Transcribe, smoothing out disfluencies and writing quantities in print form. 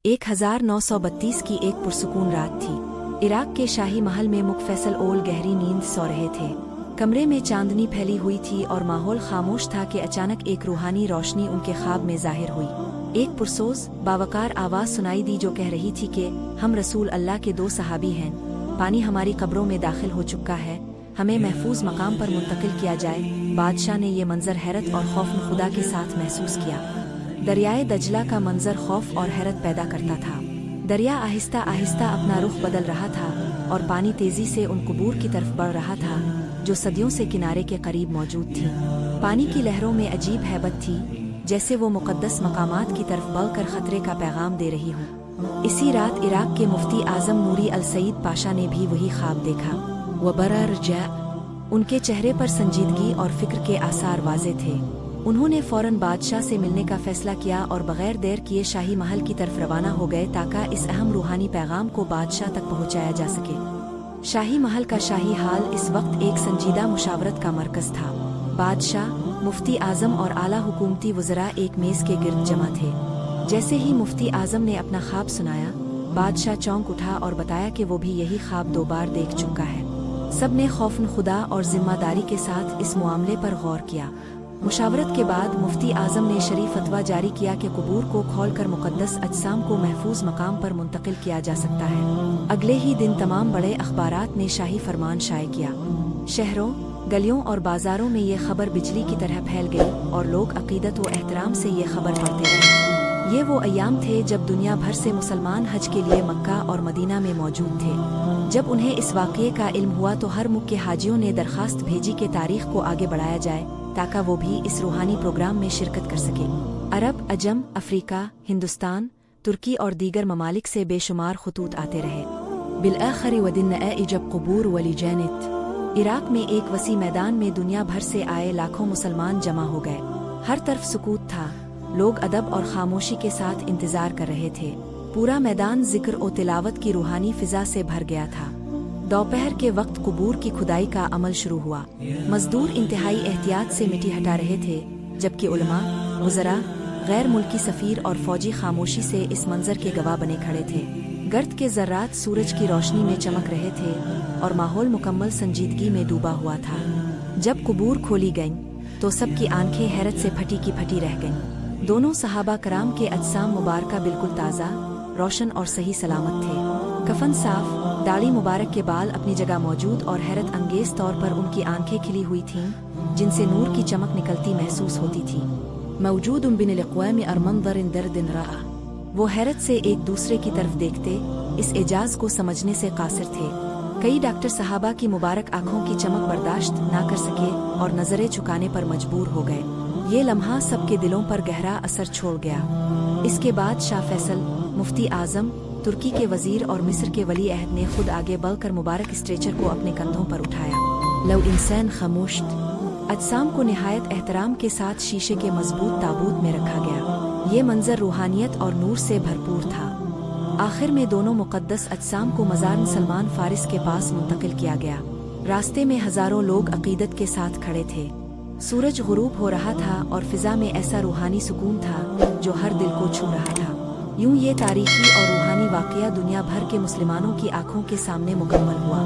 1932 की एक पुरसुकून रात थी। इराक के शाही महल में मुल्क फैसल ओल गहरी नींद सो रहे थे। कमरे में चांदनी फैली हुई थी और माहौल खामोश था कि अचानक एक रूहानी रोशनी उनके ख्वाब में जाहिर हुई। एक पुरसोज बावकार आवाज़ सुनाई दी जो कह रही थी कि हम रसूल अल्लाह के 2 सहाबी हैं, पानी हमारी कब्रों में दाखिल हो चुका है, हमें महफूज मकाम पर मुंतकिल किया जाए। बादशाह ने ये मंजर हैरत और खौफ खुदा के साथ महसूस किया। दरियाए दजला का मंजर खौफ और हैरत पैदा करता था। दरिया आहिस्ता आहिस्ता अपना रुख बदल रहा था और पानी तेजी से उन कुबूर की तरफ बढ़ रहा था जो सदियों से किनारे के करीब मौजूद थी। पानी की लहरों में अजीब हैबत थी, जैसे वो मुकद्दस मकामात की तरफ बढ़कर खतरे का पैगाम दे रही हो। इसी रात इराक के मुफ्ती आजम नूरी अल सईद पाशा ने भी वही ख्वाब देखा। वबरा रजा, उनके चेहरे पर संजीदगी और फिक्र के आसार वाज़े थे। उन्होंने फौरन बादशाह से मिलने का फैसला किया और बगैर देर किए शाही महल की तरफ रवाना हो गए ताकि इस अहम रूहानी पैगाम को बादशाह तक पहुंचाया जा सके। शाही महल का शाही हाल इस वक्त एक संजीदा मुशावरत का मरकज था। बादशाह, मुफ्ती आजम और आला हुकूमती वज़रा एक मेज़ के गिर्द जमा थे। जैसे ही मुफ्ती आजम ने अपना ख्वाब सुनाया, बादशाह चौंक उठा और बताया कि वो भी यही ख्वाब 2 बार देख चुका है। सब ने खौफन खुदा और जिम्मेदारी के साथ इस मामले पर गौर किया। मुशावरत के बाद मुफ्ती आजम ने शरीफ फतवा जारी किया कि कुबूर को खोलकर मुकद्दस अजसाम को महफूज मकाम पर मुंतकिल किया जा सकता है। अगले ही दिन तमाम बड़े अखबारात ने शाही फरमान शाये किया। शहरों, गलियों और बाजारों में ये खबर बिजली की तरह फैल गई और लोग अकीदत व एहतराम से ये खबर पढ़ते रहे। ये वो अयाम थे जब दुनिया भर से मुसलमान हज के लिए मक्का और मदीना में मौजूद थे। जब उन्हें इस वाक़ये का इल्म हुआ तो हर मुल्क के हाजियों ने दरख्वास्त भेजी कि तारीख को आगे बढ़ाया जाए ताकि वो भी इस रूहानी प्रोग्राम में शिरकत कर सके। अरब, अजम, अफ्रीका, हिंदुस्तान, तुर्की और दीगर ममालिक से बेशुमार खतूत आते रहे। बिलआखिर वदिन जब कुबूर वली जानित, इराक में एक वसी मैदान में दुनिया भर से आए लाखों मुसलमान जमा हो गए। हर तरफ सुकूत था, लोग अदब और खामोशी के साथ इंतजार कर रहे थे। पूरा मैदान जिक्र और तिलावत की रूहानी फिजा से भर गया था। दोपहर के वक्त कुबूर की खुदाई का अमल शुरू हुआ। मजदूर इंतहाई एहतियात से मिट्टी हटा रहे थे, जबकि उलमा, वज़रा, गैर मुल्की सफ़ीर और फौजी खामोशी से इस मंजर के गवाह बने खड़े थे। गर्द के ज़र्रात सूरज की रोशनी में चमक रहे थे और माहौल मुकम्मल संजीदगी में डूबा हुआ था। जब कुबूर खोली गईं, तो सबकी आंखें हैरत से फटी की फटी रह गईं। दोनों सहाबा कराम के अजसाम मुबारका बिल्कुल ताज़ा, रोशन और सही सलामत थे। कफन साफ, दाढ़ी मुबारक के बाल अपनी जगह मौजूद और हैरत अंगेज तौर पर उनकी आंखें खिली हुई थीं, जिनसे नूर की चमक निकलती महसूस होती थी। मौजूद बिन अक़वाम अरमंदर दर्दिन रहा, वो हैरत से एक दूसरे की तरफ देखते इस एजाज को समझने से कासिर थे। कई डॉक्टर सहाबा की मुबारक आंखों की चमक बर्दाश्त ना कर सके और नजरें झुकाने पर मजबूर हो गए। ये लम्हा सबके दिलों पर गहरा असर छोड़ गया। इसके बाद शाह फैसल, मुफ्ती आजम, तुर्की के वजीर और मिस्र के वली अहद ने खुद आगे बढ़कर मुबारक स्ट्रेचर को अपने कंधों पर उठाया। लव इंसान खामोश्त, अजसाम को निहायत एहतराम के साथ शीशे के मजबूत ताबूत में रखा गया। ये मंजर रूहानियत और नूर से भरपूर था। आखिर में दोनों मुकद्दस अजसाम को मज़ार सलमान फारिस के पास मुंतकिल किया गया। रास्ते में हजारों लोग अकीदत के साथ खड़े थे। सूरज गुरूब हो रहा था और फिजा में ऐसा रूहानी सुकून था जो हर दिल को छू रहा था। यूं ये तारीखी और रूहानी वाक़या दुनिया भर के मुसलमानों की आंखों के सामने मुकम्मल हुआ।